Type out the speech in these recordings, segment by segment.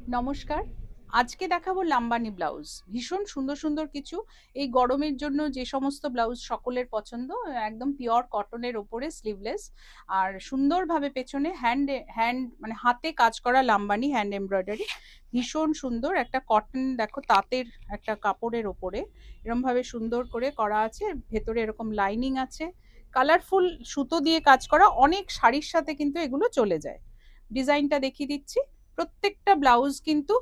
নমস্কার। আজকে দেখাবো লাম্বানি ব্লাউজ। ভীষণ সুন্দর, সুন্দর কিছু এই গরমের জন্য যে সমস্ত ব্লাউজ সকলের পছন্দ, একদম পিওর কটনের ওপরে স্লিভলেস আর সুন্দরভাবে পেছনে হ্যান্ড মানে হাতে কাজ করা লাম্বানি হ্যান্ড এমব্রয়ডারি। ভীষণ সুন্দর একটা কটন, দেখো তাঁতের একটা কাপড়ের ওপরে এরমভাবে সুন্দর করে করা আছে। ভেতরে এরকম লাইনিং আছে। কালারফুল সুতো দিয়ে কাজ করা, অনেক শাড়ির সাথে কিন্তু এগুলো চলে যায়। ডিজাইনটা দেখিয়ে দিচ্ছি। প্রত্যেকটা ব্লাউজ কিন্তু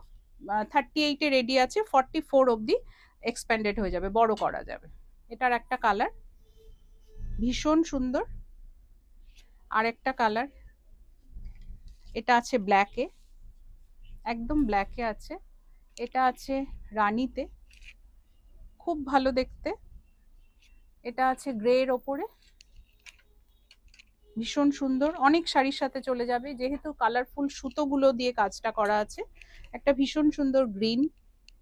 38-এ রেডি আছে, 44 অবধি এক্সপ্যান্ডেড হয়ে যাবে, বড় করা যাবে। এটার একটা কালার ভীষণ সুন্দর। আর একটা কালার, এটা আছে ব্ল্যাকে, একদম ব্ল্যাকে আছে। এটা আছে রানীতে, খুব ভালো দেখতে। এটা আছে গ্রে এর ওপরে, ভীষণ সুন্দর, অনেক শাড়ির সাথে চলে যাবে যেহেতু কালারফুল সুতোগুলো দিয়ে কাজটা করা আছে। একটা ভীষণ সুন্দর গ্রিন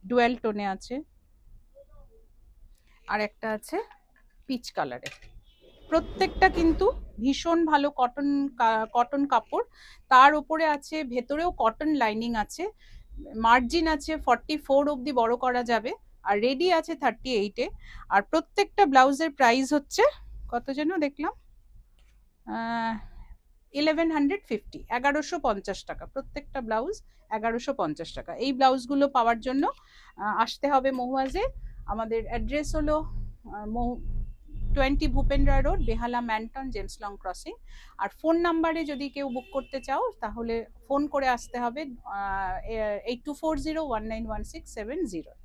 ডুয়েল টোনে আছে, আর একটা আছে পিচ কালারে। প্রত্যেকটা কিন্তু ভীষণ ভালো কটন কাপড়। তার উপরে আছে, ভেতরেও কটন লাইনিং আছে। মার্জিন আছে 44 অবধি বড় করা যাবে। আর রেডি আছে 38-এ। আর প্রত্যেকটা ব্লাউজের প্রাইস হচ্ছে কত যেন দেখলাম, 1150, 1150 টাকা প্রত্যেকটা ব্লাউজ। 1150 টাকা। এই ব্লাউজগুলো পাওয়ার জন্য আসতে হবে মহুয়াজে। আমাদের অ্যাড্রেস হলো 20 ভূপেন রায় রোড, বেহালা ম্যানটন, জেমস লং ক্রসিং। আর ফোন নাম্বারে যদি কেউ বুক করতে চাও তাহলে ফোন করে আসতে হবে 8240191670।